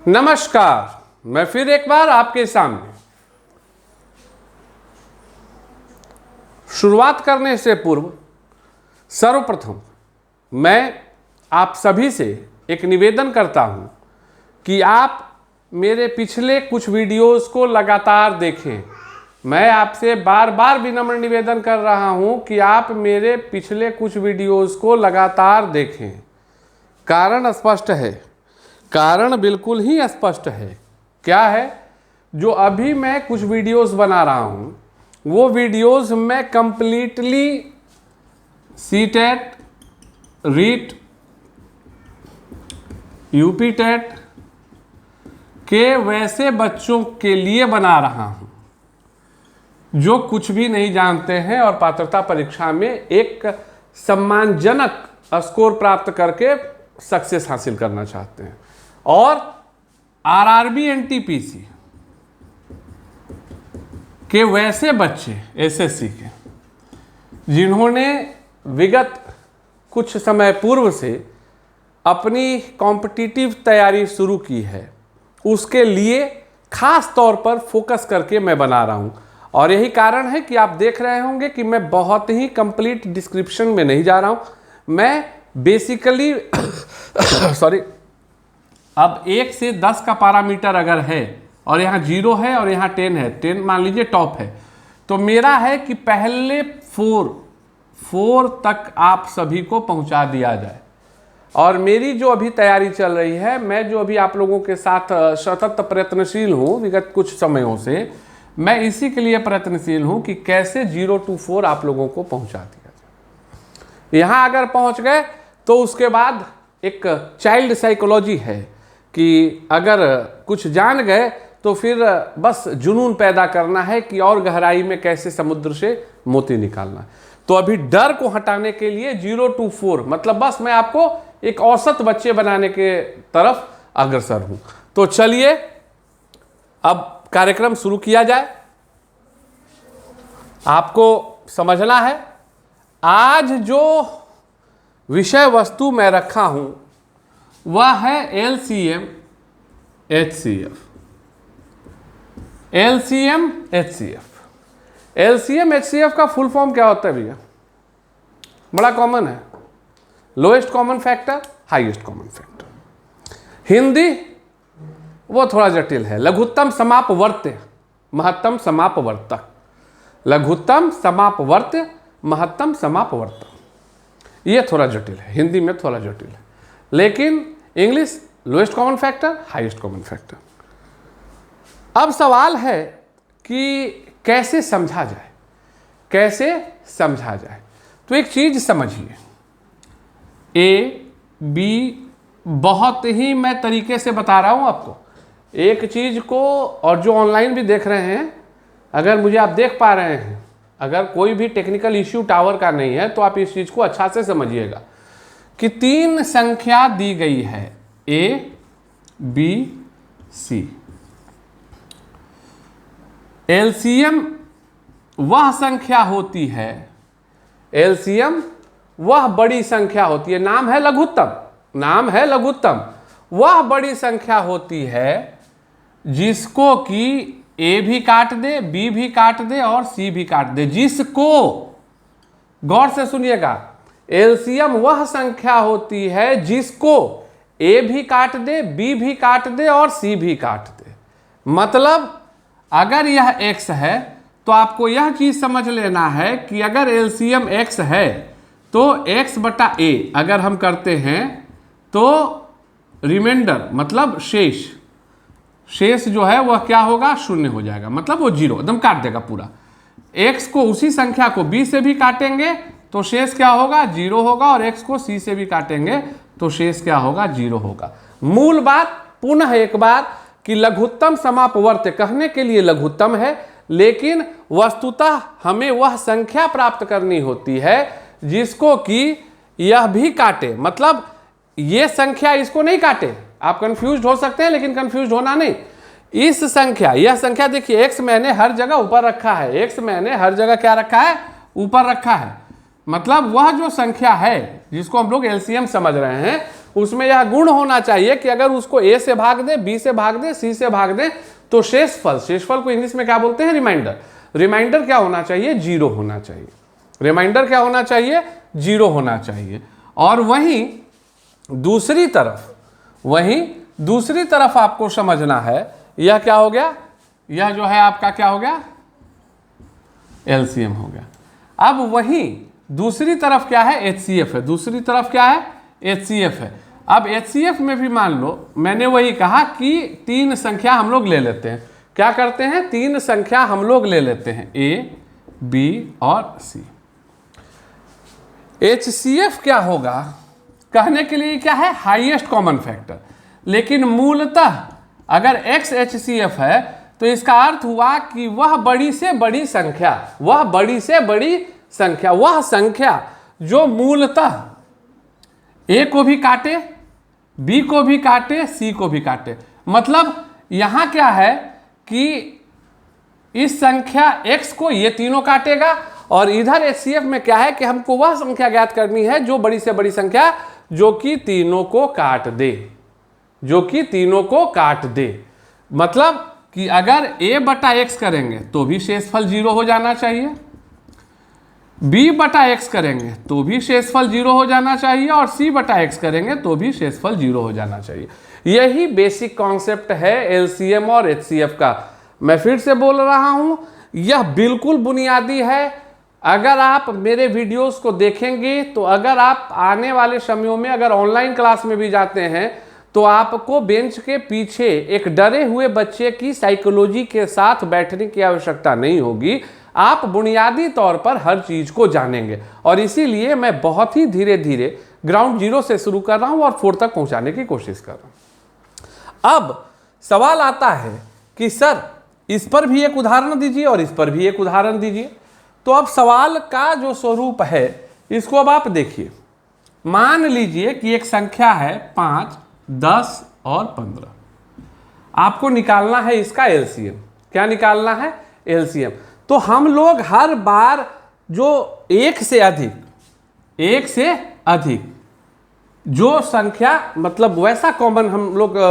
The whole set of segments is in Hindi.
नमस्कार, मैं फिर एक बार आपके सामने। शुरुआत करने से पूर्व सर्वप्रथम मैं आप सभी से एक निवेदन करता हूं कि आप मेरे पिछले कुछ वीडियोस को लगातार देखें। मैं आपसे बार बार विनम्र निवेदन कर रहा हूं कि आप मेरे पिछले कुछ वीडियोस को लगातार देखें। कारण स्पष्ट है, कारण बिल्कुल ही स्पष्ट है। क्या है? जो अभी मैं कुछ वीडियोस बना रहा हूं वो वीडियोस मैं completely CTET, REET, UP TET के वैसे बच्चों के लिए बना रहा हूं जो कुछ भी नहीं जानते हैं और पात्रता परीक्षा में एक सम्मानजनक स्कोर प्राप्त करके सक्सेस हासिल करना चाहते हैं। और आरआरबी एनटीपीसी के वैसे बच्चे एसएससी के जिन्होंने विगत कुछ समय पूर्व से अपनी कॉम्पिटिटिव तैयारी शुरू की है, उसके लिए खास तौर पर फोकस करके मैं बना रहा हूं। और यही कारण है कि आप देख रहे होंगे कि मैं बहुत ही कंप्लीट डिस्क्रिप्शन में नहीं जा रहा हूं। मैं बेसिकली सॉरी, अब 1 से 10 का पैरामीटर अगर है और यहाँ 0 है और यहाँ 10 है, 10 मान लीजिए टॉप है, तो मेरा है कि पहले 4 तक आप सभी को पहुँचा दिया जाए। और मेरी जो अभी तैयारी चल रही है, मैं जो अभी आप लोगों के साथ सतत प्रयत्नशील हूँ विगत कुछ समयों से, मैं इसी के लिए प्रयत्नशील हूँ कि कैसे 0 to 4 आप लोगों को पहुँचा दिया जाए। यहाँ अगर पहुँच गए तो उसके बाद एक चाइल्ड साइकोलॉजी है कि अगर कुछ जान गए तो फिर बस जुनून पैदा करना है कि और गहराई में कैसे समुद्र से मोती निकालना है। तो अभी डर को हटाने के लिए 0 to 4 मतलब बस मैं आपको एक औसत बच्चे बनाने के तरफ अग्रसर हूं। तो चलिए अब कार्यक्रम शुरू किया जाए। आपको समझना है, आज जो विषय वस्तु मैं रखा हूं वह है LCM HCF। LCM HCF, LCM HCF का फुल फॉर्म क्या होता है भैया? बड़ा कॉमन है, lowest common factor, highest common factor. Hindi वो थोड़ा जटिल है, लघुत्तम समापवर्त्य महत्तम समापवर्तक। लघुत्तम समापवर्त्य महत्तम समापवर्तक, ये थोड़ा जटिल है, हिंदी में थोड़ा जटिल है। लेकिन English lowest common factor, highest common factor. अब सवाल है कि कैसे समझा जाए, कैसे समझा जाए। तो एक चीज समझिए, ए बी बहुत ही मैं तरीके से बता रहा हूं आपको। एक चीज को, और जो ऑनलाइन भी देख रहे हैं, अगर मुझे आप देख पा रहे हैं, अगर कोई भी टेक्निकल इश्यू टावर का नहीं है तो आप इस चीज को अच्छा से समझिएगा कि 3 संख्या दी गई है, ए बी सी। एलसीएम वह संख्या होती है, एलसीएम वह बड़ी संख्या होती है, नाम है लघुत्तम, नाम है लघुत्तम। वह बड़ी संख्या होती है जिसको कि ए भी काट दे, बी भी काट दे और सी भी काट दे। जिसको, गौर से सुनिएगा, एलसीएम वह संख्या होती है जिसको ए भी काट दे, बी भी काट दे और सी भी काट दे। मतलब अगर यह x है तो आपको यह चीज समझ लेना है कि अगर एलसीएम x है तो x बटा a अगर हम करते हैं तो रिमाइंडर मतलब शेष जो है वह क्या होगा? 0 हो जाएगा, मतलब वो 0 एकदम काट देगा पूरा। x को, उसी संख्या को b से भी काटेंगे तो शेष क्या होगा? 0 होगा, और x को c से भी काटेंगे तो शेष क्या होगा? 0 होगा। मूल बात पुनः एक बार कि लघुत्तम समापवर्त्य कहने के लिए लघुत्तम है, लेकिन वस्तुतः हमें वह संख्या प्राप्त करनी होती है जिसको कि यह भी काटे, मतलब ये संख्या इसको नहीं काटे। आप कंफ्यूज हो सकते हैं, लेकिन कंफ्यूज होना नहीं। इस संख्या, यह संख्या देखिए, x मैंने हर जगह ऊपर रखा है, x मैंने हर जगह क्या रखा है? ऊपर रखा है। मतलब वह जो संख्या है जिसको हम लोग एलसीएम समझ रहे हैं, उसमें यह गुण होना चाहिए कि अगर उसको ए से भाग दे, बी से भाग दे, सी से भाग दे तो शेषफल को इंग्लिश में क्या बोलते हैं? रिमाइंडर। रिमाइंडर क्या होना चाहिए? 0 होना चाहिए। रिमाइंडर क्या होना चाहिए? 0 होना चाहिए। और वहीं दूसरी तरफ आपको समझना है, यह क्या हो गया? यह जो है आपका क्या हो गया? एलसीएम हो गया। अब वहीं दूसरी तरफ क्या है? एचसीएफ है। दूसरी तरफ क्या है? एचसीएफ है। अब एचसीएफ में भी मान लो, मैंने वही कहा कि 3 संख्या हम लोग ले लेते हैं। क्या करते हैं? 3 संख्या हम लोग ले लेते हैं, ए, बी और सी। एचसीएफ क्या होगा? कहने के लिए क्या है? Highest common factor. लेकिन मूलतः अगर x HCF है तो इसका अर्थ हुआ कि वह बड़ी से बड़ी संख्या, वह संख्या जो मूलतः a को भी काटे, b को भी काटे, c को भी काटे। मतलब यहां क्या है कि इस संख्या x को ये तीनों काटेगा, और इधर HCF में क्या है कि हमको वह संख्या ज्ञात करनी है जो बड़ी से बड़ी संख्या जो कि तीनों को काट दे। मतलब कि अगर a बटा x करेंगे तो भी शेषफल 0 हो जाना चाहिए, b बटा x करेंगे तो भी शेषफल 0 हो जाना चाहिए, और c बटा x करेंगे तो भी शेषफल 0 हो जाना चाहिए। यही बेसिक कॉन्सेप्ट है एलसीएम और एचसीएफ का। मैं फिर से बोल रहा हूं, यह बिल्कुल बुनियादी है। अगर आप मेरे वीडियोस को देखेंगे तो अगर आप आने वाले समयों में अगर ऑनलाइन क्लास में भी जाते हैं तो आपको बेंच के पीछे एक डरे हुए बच्चे की साइकोलॉजी के साथ बैठने की आवश्यकता नहीं होगी। आप बुनियादी तौर पर हर चीज को जानेंगे, और इसीलिए मैं बहुत ही धीरे धीरे ग्राउंड 0 से शुरू कर रहा हूं और 4 तक पहुंचाने की कोशिश कर रहा हूं। अब सवाल आता है कि सर इस पर भी एक उदाहरण दीजिए और इस पर भी एक उदाहरण दीजिए। तो अब सवाल का जो स्वरूप है इसको अब आप देखिए। मान लीजिए कि एक संख्या है 5, 10 और 15। आपको निकालना है इसका एलसीएम। क्या निकालना है? एलसीएम। तो हम लोग हर बार जो एक से अधिक जो संख्या, मतलब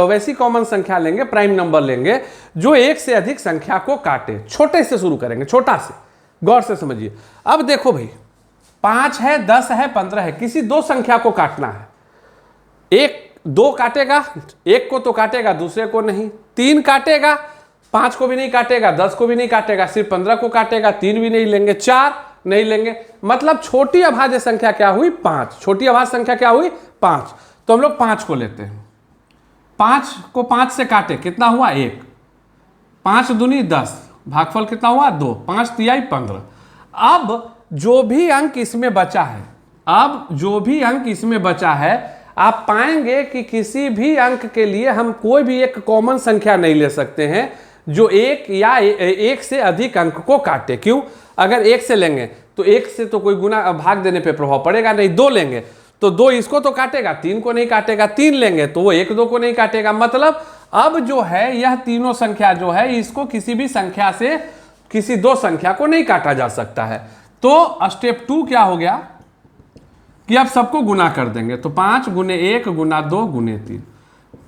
वैसी कॉमन संख्या लेंगे, प्राइम नंबर लेंगे जो एक से अधिक संख्या को काटे। छोटे से शुरू करेंगे, छोटा से। गौर से समझिए। अब देखो भाई, 5 है, 10 है, 15 है, किसी 2 संख्या को काटना है। एक 2 काटेगा, एक को तो काटेगा, दूसरे को नहीं। 3 काटेगा, 5 को भी नहीं काटेगा, 10 को भी नहीं काटेगा, सिर्फ 15 को काटेगा। 3 भी नहीं लेंगे, 4 नहीं लेंगे। मतलब छोटी अभाज्य संख्या क्या हुई? 5। छोटी अभाज्य संख्या क्या हुई? 5। तो हम लोग 5 को लेते हैं। 5 को 5 से काटे, कितना हुआ? 1। 5 दूनी 10, भागफल कितना हुआ? 2। 5 तिहाई 15। अब जो भी अंक इसमें बचा है, आप पाएंगे कि किसी भी अंक के लिए हम कोई भी एक कॉमन संख्या नहीं ले सकते हैं जो एक या एक से अधिक अंक को काटे। क्यों? अगर 1 से लेंगे तो 1 से तो कोई गुना भाग देने पे प्रभाव पड़ेगा नहीं। 2 लेंगे तो 2 इसको तो काटेगा, 3 को नहीं काटेगा। 3 लेंगे तो वो 1, 2 को नहीं काटेगा। मतलब अब जो है यह तीनों संख्या जो है इसको किसी भी संख्या से किसी 2 संख्या को नहीं काटा जा सकता है। तो स्टेप 2 क्या हो गया कि अब सबको गुना कर देंगे। तो 5 गुने 1 गुना 2 गुने 3,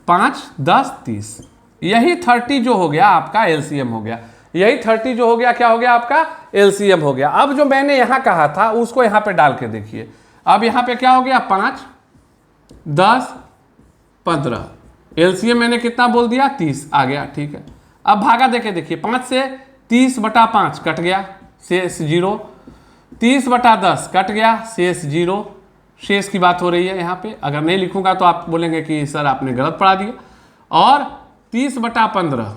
5, 10, 30। यही 30 जो हो गया आपका एलसीएम हो गया। यही 30 जो हो गया क्या हो गया? आपका एलसीएम हो गया। अब जो मैंने यहां कहा था उसको यहां पे डाल के देखिए। अब यहां पे क्या हो गया? 5, 10, 15। एलसीएम मैंने कितना बोल दिया? 30 आ गया। ठीक है, अब भागा देके देखिए। 5 से 30 बटा 5 कट गया, शेष 0। 30 बटा 10 कट गया, शेष 0। शेष की बात हो रही है यहाँ पे। अगर नहीं लिखूंगा तो आप बोलेंगे कि सर आपने गलत पढ़ा दिया। और 30 बटा 15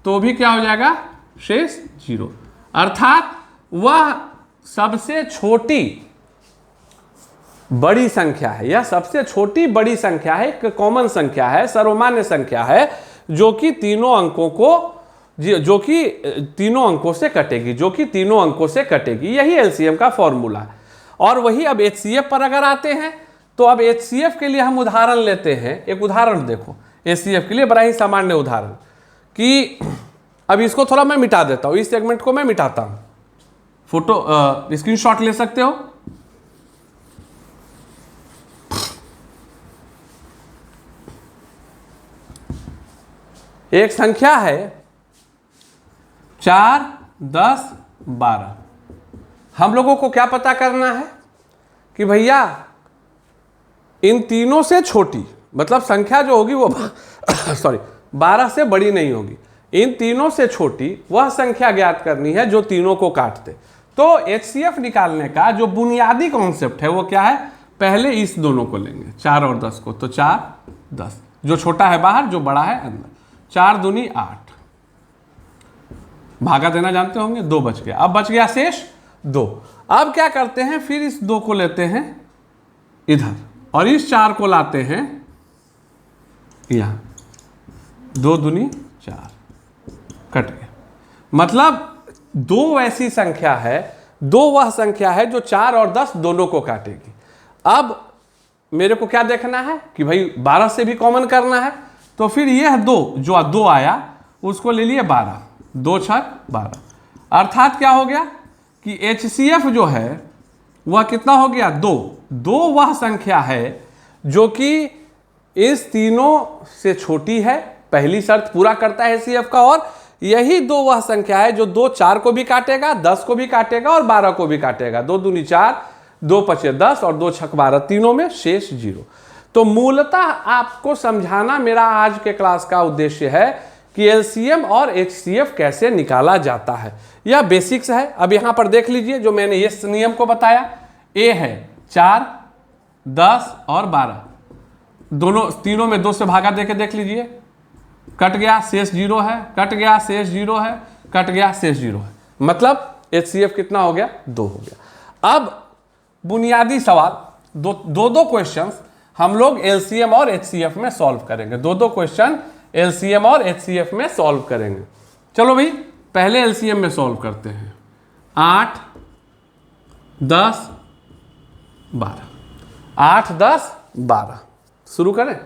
तो भी क्या हो जाएगा? शेष 0। अर्थात वह सबसे छोटी बड़ी संख्या है। यह सबसे छोटी बड़ी संख्या है, एक कॉमन संख्या है, सर्वमान्य संख्या है जो कि तीनों अंकों से कटेगी। यही एलसीएम का फॉर्मूला है। और वही अब एचसीएफ पर अगर आते हैं तो अब एचसीएफ के लिए हम उदाहरण लेते हैं। एक उदाहरण देखो एचसीएफ के लिए, बड़ा ही सामान्य उदाहरण कि अब इसको थोड़ा मैं मिटा देता हूं, इस सेगमेंट को मैं मिटाता हूं। फोटो स्क्रीनशॉट ले सकते हो। एक संख्या है 4, 10, 12। हम लोगों को क्या पता करना है कि भैया इन तीनों से छोटी, मतलब संख्या जो होगी वो 12 से बड़ी नहीं होगी, इन तीनों से छोटी वह संख्या ज्ञात करनी है जो तीनों को काटते। तो HCF निकालने का जो बुनियादी कॉन्सेप्ट है वो क्या है, पहले इस दोनों को लेंगे 4 और 10 को, तो 4, 10, जो छोटा है बाहर, जो बड़ा है अंदर। 4 दूनी 8, भागा देना जानते होंगे, 2 बच गया। अब बच गया शेष 2। अब क्या करते हैं, फिर इस 2 को लेते हैं इधर और इस 4 को लाते हैं यहां, 2 दूनी 4, कट गया। मतलब 2 ऐसी संख्या है, 2 वह संख्या है जो 4 और 10 दोनों को काटेगी। अब मेरे को क्या देखना है कि भाई 12 से भी कॉमन करना है, तो फिर यह 2 जो 2 आया उसको ले लिए 12, 2 छक 12। अर्थात क्या हो गया कि HCF जो है वह कितना हो गया, 2 वह संख्या है जो कि इस तीनों से छोटी है, पहली शर्त पूरा करता है HCF का, और यही 2 वह संख्या है जो 2 4 को भी काटेगा, 10 को भी काटेगा और 12 को भी काटेगा। 2 दूनी 4, 2 पचे 10 और 2 छक 12, तीनों में शेष 0। तो मूलतः आपको समझाना मेरा आज के क्लास का उद्देश्य है कि LCM और HCF कैसे निकाला जाता है। यह बेसिक्स है। अब यहां पर देख लीजिए जो मैंने इस नियम को बताया, A है 4, 10 और 12, दोनों तीनों में 2 से भागा देके देख लीजिए, कट गया शेष 0 है, कट गया शेष 0 है, कट गया शेष 0 है। मतलब HCF कितना हो गया, 2 हो गया। अब बुनियादी सवाल, दो क्वेश्चंस हम लोग LCM और HCF में सॉल्व करेंगे। 2 क्वेश्चन LCM और HCF में सॉल्व करेंगे। चलो भाई पहले LCM में सॉल्व करते हैं। 8, 10, 12, 8, 10, 12 शुरू करें।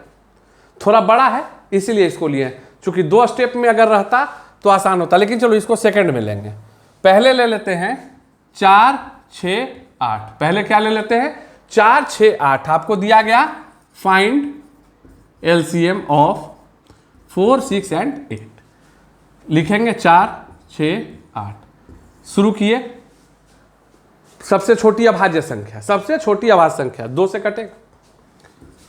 थोड़ा बड़ा है इसीलिए इसको लिए, चूंकि 2 स्टेप में अगर रहता तो आसान होता, लेकिन चलो इसको सेकंड में लेंगे। पहले ले लेते हैं 4, 6, 8। पहले क्या ले लेते हैं, 4, 6, 8। आपको दिया गया फाइंड LCM ऑफ 4, 6 एंड 8। लिखेंगे 4, 6, 8। शुरू किए। सबसे छोटी अभाज्य संख्या, सबसे छोटी अभाज्य संख्या 2 से कटेगा।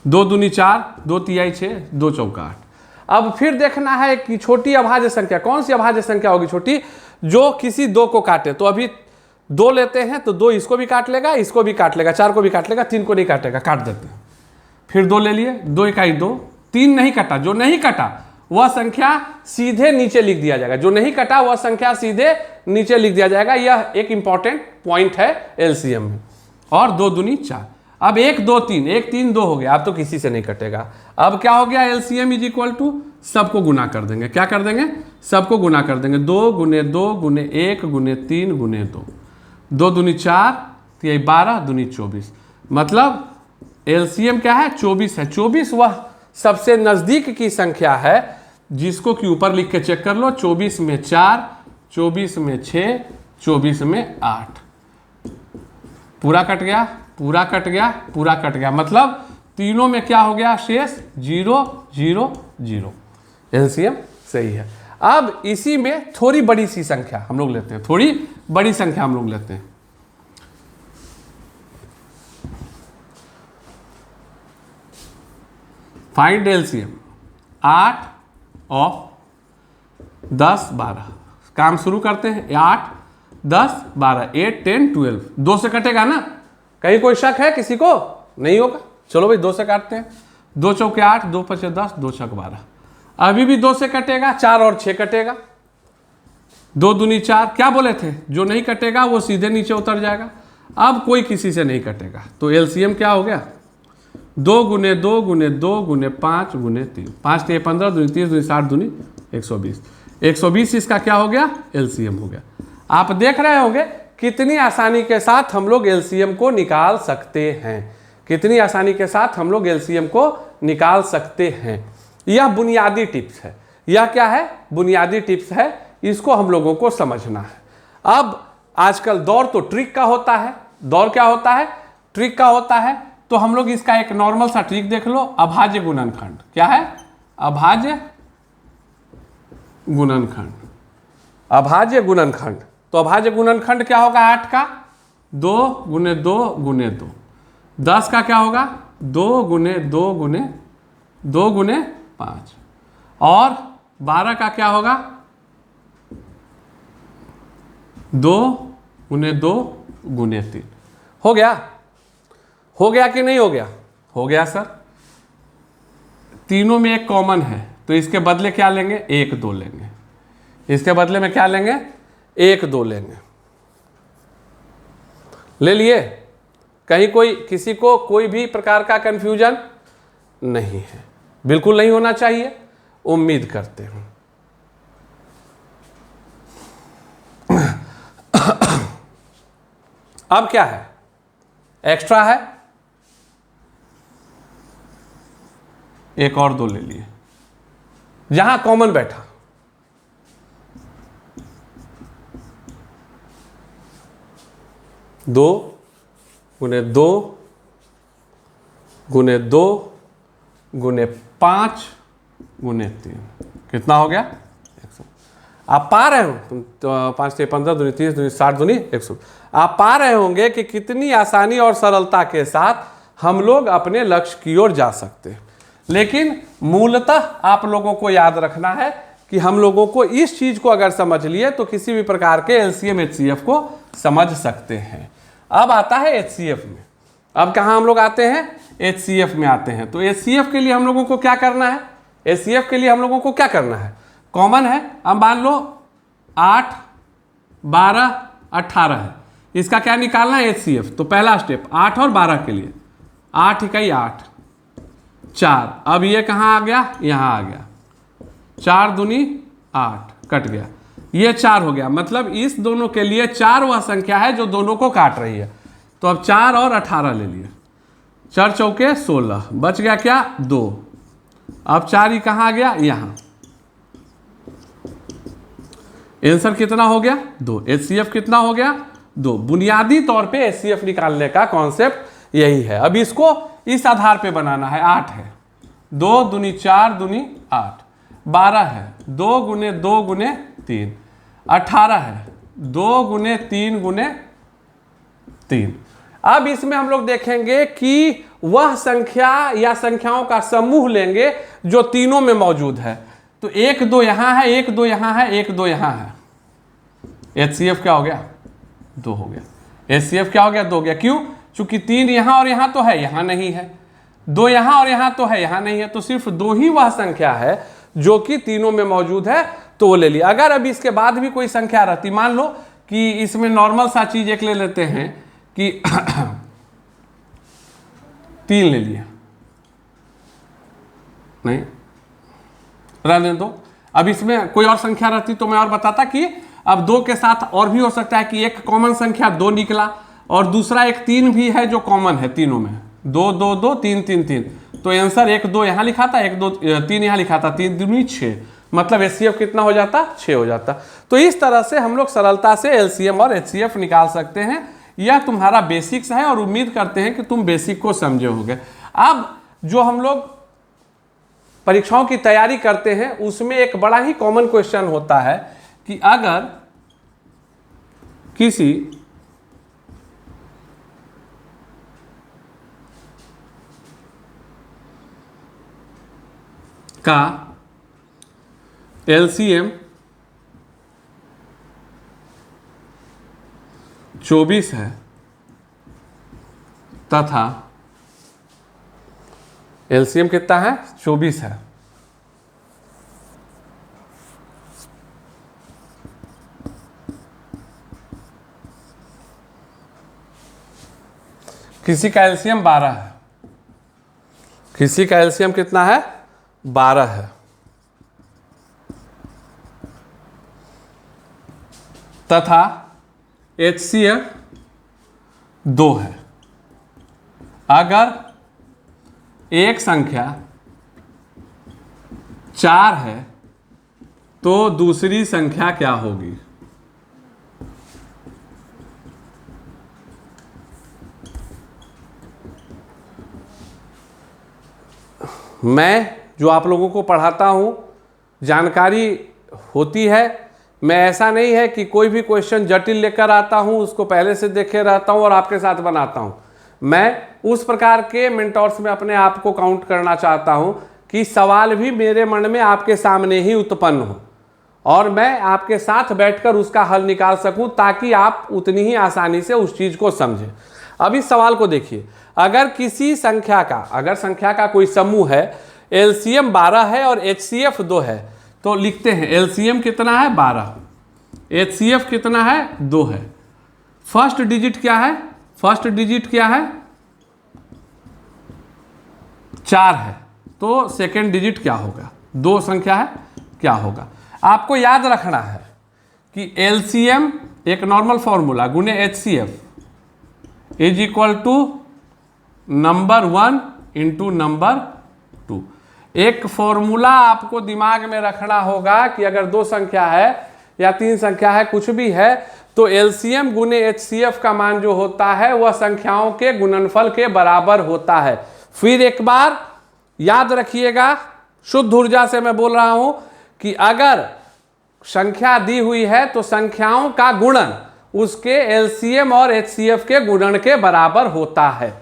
2 दूनी 4, 2 तिहाई 6, 2 चौका 8। अब फिर देखना है कि छोटी अभाज्य संख्या कौन सी अभाज्य संख्या होगी छोटी, जो किसी 2 को काटे। तो अभी 2 लेते हैं तो 2 इसको भी काट लेगा, इसको भी काट लेगा, 4 को भी काट लेगा, 3 को नहीं काटेगा, काट देते हैं। फिर 2 ले लिए, 2 इकाई 2, 3 नहीं कटा, जो नहीं कटा वह संख्या सीधे नीचे लिख दिया जाएगा, जो नहीं कटा वह संख्या सीधे नीचे लिख दिया जाएगा। यह एक इंपॉर्टेंट पॉइंट है LCM में। और 2 दूनी 4। अब 1, 2, 3, 1, 3, 2 हो गया, अब तो किसी से नहीं कटेगा। अब क्या हो गया, LCM इज इक्वल टू सबको गुना कर देंगे। क्या कर देंगे, सबको गुना कर देंगे। 2 गुने 2 गुने 1 गुने 3 गुने 2, 2 दूनी 4, 12 दूनी 24। मतलब LCM क्या है, 24 है। 24 वह सबसे नजदीक की संख्या है जिसको कि ऊपर लिख के चेक कर लो। 24 में 4, 24 में 6, 24 में 8। पूरा कट गया, पूरा कट गया, पूरा कट गया। मतलब तीनों में क्या हो गया, शेष 0, 0, 0। LCM सही है। अब इसी में थोड़ी बड़ी सी संख्या हम लोग लेते हैं, थोड़ी बड़ी संख्या हम लोग लेते हैं। Find LCM 8 of 10, 12। काम शुरू करते हैं। 8, 10, 12, 8, 10, 12। 2 से कटेगा ना, कहीं कोई शक है किसी को, नहीं होगा। चलो भाई 2 से काटते हैं। 2 चौके 8, 2 पचे 10, 2 छक 12। अभी भी 2 से कटेगा, 4 और 6 कटेगा। 2 दूनी 4, क्या बोले थे, जो नहीं कटेगा वो सीधे नीचे उतर जाएगा। अब कोई किसी से नहीं कटेगा, तो LCM क्या हो गया, 2 गुने 2 गुने 2 गुने 5 गुने 3, 5 3 15 दूनी 30 दूनी 60 दूनी 120। 120 इसका क्या हो गया, LCM हो गया। आप देख रहे होंगे कितनी आसानी के साथ हम लोग LCM को निकाल सकते हैं, कितनी आसानी के साथ हम लोग LCM को निकाल सकते हैं। यह बुनियादी टिप्स है। यह क्या है, बुनियादी टिप्स है, इसको हम लोगों को समझना है। अब आजकल दौर तो ट्रिक का होता है। दौर क्या होता है, ट्रिक का होता है। तो हम लोग इसका एक नॉर्मल सा ट्रिक देख लो। अभाज्य गुणनखंड क्या है, अभाज्य गुणनखंड, अभाज्य गुणनखंड। तो अभाज्य गुणनखंड क्या होगा 8 का 2 गुने 2 गुने 2। 10 का क्या होगा 2 गुने 2 गुने 2 गुने 5। और 12 का क्या होगा 2 गुने 2 गुने 3। हो गया? हो गया कि नहीं हो गया? हो गया सर। तीनों में एक कॉमन है, तो इसके बदले क्या लेंगे 1 2 लेंगे। इसके बदले में क्या लेंगे 1 2 लेंगे। ले लिए? कहीं कोई किसी को कोई भी प्रकार का कंफ्यूजन नहीं है? बिल्कुल नहीं होना चाहिए, उम्मीद करते हैं। अब क्या है एक्स्ट्रा है, एक और 2 ले लिए जहां कॉमन बैठा। दो गुने 2 गुने 2 गुने 5 गुने 3 कितना हो गया 100। आप पा रहे हो तुम तो 5 से 15 दूनी 30 दूनी 60 दूनी 100। आप पा रहे होंगे कि कितनी आसानी और सरलता के साथ हम लोग अपने लक्ष्य की ओर जा सकते हैं। लेकिन मूलतः आप लोगों को याद रखना है कि हम लोगों को इस चीज को अगर समझ लिए तो किसी भी प्रकार के एलसीएम एचसीएफ को समझ सकते हैं। अब आता है एचसीएफ में। अब कहाँ हम लोग आते हैं एचसीएफ में आते हैं। तो एचसीएफ के लिए हम लोगों को क्या करना है, एचसीएफ के लिए हम लोगों को क्या करना है, कॉमन है। अब मान लो 8 12 18 है, इसका क्या निकालना है एचसीएफ। तो पहला स्टेप 8 और 12 के लिए 8 इकाई 8 4। अब ये कहाँ आ गया, यहाँ आ गया। 4 दूनी 8 कट गया, ये 4 हो गया। मतलब इस दोनों के लिए 4 वह संख्या है जो दोनों को काट रही है। तो अब 4 और 18 ले लिए, 4 चौके 16, बच गया क्या 2। अब 4 ही कहाँ आ गया, यहाँ। आंसर कितना हो गया 2। एचसीएफ कितना हो गया 2। बुनियादी तौर पे एचसीएफ निकालने का कॉन्सेप्ट यही है। अब इसको इस आधार पे बनाना है। 8 है 2 दूनी 4 दूनी 8, 12 है 2 गुने 2 गुने 3, 18 है 2 गुने 3 गुने 3। अब इसमें हम लोग देखेंगे कि वह संख्या या संख्याओं का समूह लेंगे जो तीनों में मौजूद है। तो 1 2 यहाँ है, 1 2 यहाँ है, 1 2 यहाँ है। एचसीएफ क्या हो गया 2 हो गया। एचसीएफ क्या हो गया 2 हो गया। क्यों? चूंकि 3 यहाँ और यहाँ तो है, यहाँ नहीं है। 2 यहाँ और यहाँ तो है, यहाँ नहीं है। तो सिर्फ 2 ही वह संख्या है जो कि तीनों में मौजूद है, तो वो ले लिया। अगर अभी इसके बाद भी कोई संख्या रहती, मान लो कि इसमें नॉर्मल सा चीज एक ले लेते हैं कि 3 ले लिया, नहीं रहने दो। अब इसमें कोई और संख्या रहती तो मैं और बताता कि अब 2 के साथ और भी हो सकता है कि एक कॉमन संख्या 2 निकला और दूसरा एक 3 भी है जो कॉमन है तीनों में। 2 2 2 3 3 3, तो आंसर 1 2 यहाँ लिखा था, 1 2 3 यहाँ लिखा था, 3 दूनी 6। मतलब एचसीएफ कितना हो जाता 6 हो जाता। तो इस तरह से हम लोग सरलता से एलसीएम और एचसीएफ निकाल सकते हैं। यह तुम्हारा बेसिक्स है और उम्मीद करते हैं कि तुम बेसिक को समझे होगे। अब जो हम लोग परीक्षाओं की तैयारी करते हैं उसमें एक बड़ा ही कॉमन क्वेश्चन होता है कि अगर किसी का एलसीएम 24 है तथा एलसीएम कितना है 24 है, किसी का एलसीएम 12 है, किसी का एलसीएम कितना है 12 है, तथा एचसीएफ 2 है। अगर एक संख्या 4 है तो दूसरी संख्या क्या होगी? मैं जो आप लोगों को पढ़ाता हूँ जानकारी होती है। मैं ऐसा नहीं है कि कोई भी क्वेश्चन जटिल लेकर आता हूँ, उसको पहले से देखे रहता हूँ और आपके साथ बनाता हूँ। मैं उस प्रकार के मेंटोर्स में अपने आप को काउंट करना चाहता हूँ कि सवाल भी मेरे मन में आपके सामने ही उत्पन्न हो और मैं आपके साथ बैठकर उसका हल निकाल सकूं, ताकि आप उतनी ही आसानी से उस चीज़ को समझें। अब इस सवाल को देखिए, अगर किसी संख्या का, अगर संख्या का कोई समूह है, एलसीएम 12 है और एचसीएफ 2 है, तो लिखते हैं एलसीएम कितना है 12, एचसीएफ कितना है 2 है। फर्स्ट डिजिट क्या है, फर्स्ट डिजिट क्या है 4 है, तो सेकेंड डिजिट क्या होगा, 2 संख्या है क्या होगा। आपको याद रखना है कि एलसीएम एक नॉर्मल फॉर्मूला गुने HCF is equal to number 1 into number 2। एक फॉर्मूला आपको दिमाग में रखना होगा कि अगर 2 संख्या है या 3 संख्या है, कुछ भी है, तो एलसीएम गुने एचसीएफ का मान जो होता है वह संख्याओं के गुणनफल के बराबर होता है। फिर एक बार याद रखिएगा, शुद्ध ऊर्जा से मैं बोल रहा हूं कि अगर संख्या दी हुई है तो संख्याओं का गुणन उसके एलसीएम और एचसीएफ के गुणन के बराबर होता है।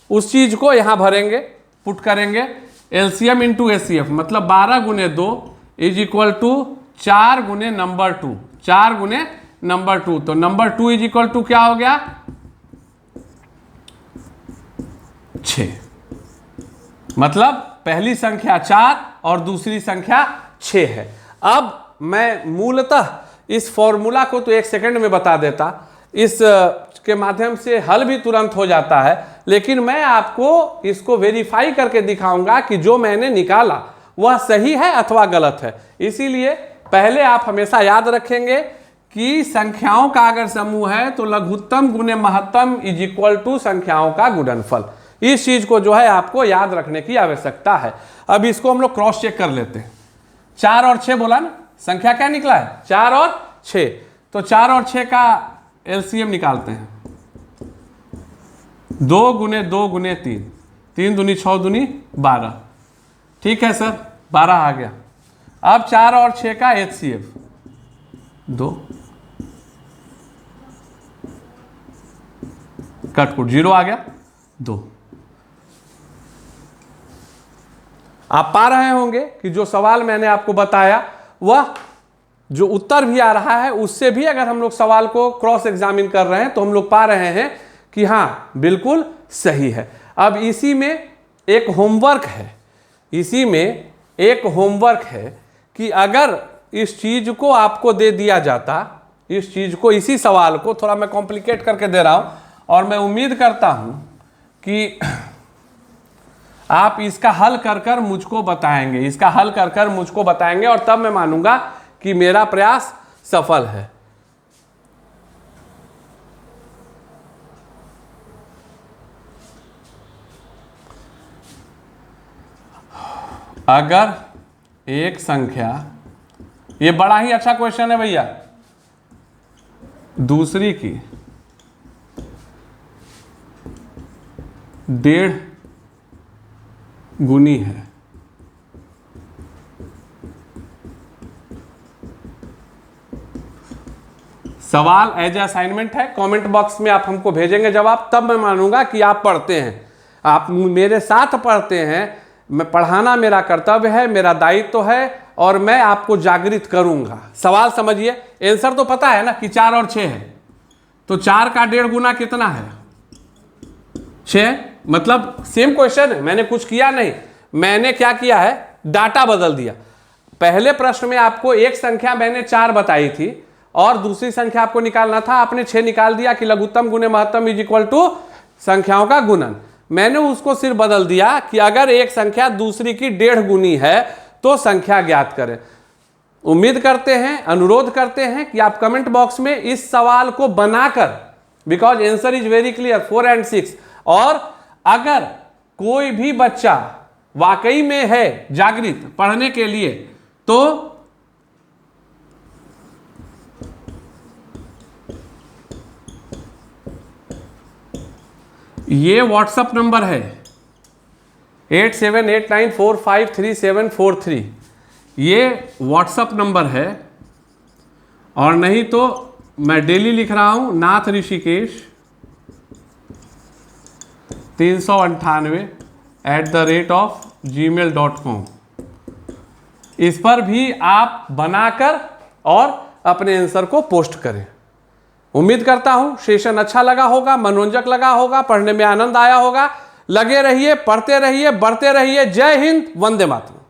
उस चीज को यहां भरेंगे, पुट करेंगे। एलसीएम इंटू एचसीएफ मतलब 12 गुने 2 इज इक्वल टू 4 गुने नंबर 2, 4 गुने नंबर 2, तो नंबर 2 इज इक्वल टू क्या हो गया 6। मतलब पहली संख्या 4 और दूसरी संख्या 6 है। अब मैं मूलतः इस फॉर्मूला को तो 1 सेकंड में बता देता, इस के माध्यम से हल भी तुरंत हो जाता है, लेकिन मैं आपको इसको वेरीफाई करके दिखाऊंगा कि जो मैंने निकाला वह सही है अथवा गलत है। इसीलिए पहले आप हमेशा याद रखेंगे कि संख्याओं का अगर समूह है तो लघुत्तम गुने महत्तम इज इक्वल टू संख्याओं का गुणनफल। इस चीज को जो है आपको याद रखने की आवश्यकता है। अब इसको हम लोग क्रॉस चेक कर लेते हैं। 4 और 6 बोला ना, संख्या क्या निकला है 4 और 6, तो 4 और 6 का एलसीएम निकालते हैं। 2 गुने 2 गुने 3, 3 दूनी 6 दूनी 12, ठीक है सर 12 आ गया। अब 4 और 6 का एचसीएफ 2, कटकुट 0 आ गया 2। आप पा रहे होंगे कि जो सवाल मैंने आपको बताया वह जो उत्तर भी आ रहा है उससे भी अगर हम लोग सवाल को क्रॉस एग्जामिन कर रहे हैं तो हम लोग पा रहे हैं कि हाँ बिल्कुल सही है। अब इसी में एक होमवर्क है, इसी में एक होमवर्क है कि अगर इस चीज को आपको दे दिया जाता, इस चीज को, इसी सवाल को थोड़ा मैं कॉम्प्लिकेट करके दे रहा हूं और मैं उम्मीद करता हूं कि आप इसका हल कर कर मुझको बताएंगे, इसका हल कर कर मुझको बताएंगे और तब मैं मानूंगा कि मेरा प्रयास सफल है। अगर एक संख्या, ये बड़ा ही अच्छा क्वेश्चन है भैया, दूसरी की 1.5 गुनी है, सवाल एज असाइनमेंट है, कमेंट बॉक्स में आप हमको भेजेंगे जवाब, तब मैं मानूंगा कि आप पढ़ते हैं, आप मेरे साथ पढ़ते हैं। मैं पढ़ाना मेरा कर्तव्य है, मेरा दायित्व है और मैं आपको जागृत करूंगा। सवाल समझिए, आंसर तो पता है ना कि 4 और 6 है, तो 4 का 1.5 गुना कितना है 6, मतलब सेम क्वेश्चन है, मैंने कुछ किया नहीं, मैंने क्या किया है डाटा बदल दिया। पहले प्रश्न में आपको एक संख्या मैंने 4 बताई थी और दूसरी संख्या आपको निकालना था, आपने 6 निकाल दिया कि लघुत्तम गुने महत्तम इज इक्वल टू संख्याओं का गुणन। मैंने उसको सिर्फ बदल दिया कि अगर एक संख्या दूसरी की 1.5 गुनी है तो संख्या ज्ञात करें। उम्मीद करते हैं, अनुरोध करते हैं कि आप कमेंट बॉक्स में इस सवाल को बनाकर, because answer is very clear 4 और 6, और अगर कोई भी बच्चा वाकई में है जागृत पढ़ने के लिए तो ये व्हाट्सएप नंबर है 8789453743। ये व्हाट्सअप नंबर है, और नहीं तो मैं डेली लिख रहा हूं नाथ ऋषिकेश 398@gmail.com। इस पर भी आप बनाकर और अपने आंसर को पोस्ट करें। उम्मीद करता हूं सेशन अच्छा लगा होगा, मनोरंजक लगा होगा, पढ़ने में आनंद आया होगा। लगे रहिए, पढ़ते रहिए, बढ़ते रहिए। जय हिंद, वंदे मातरम।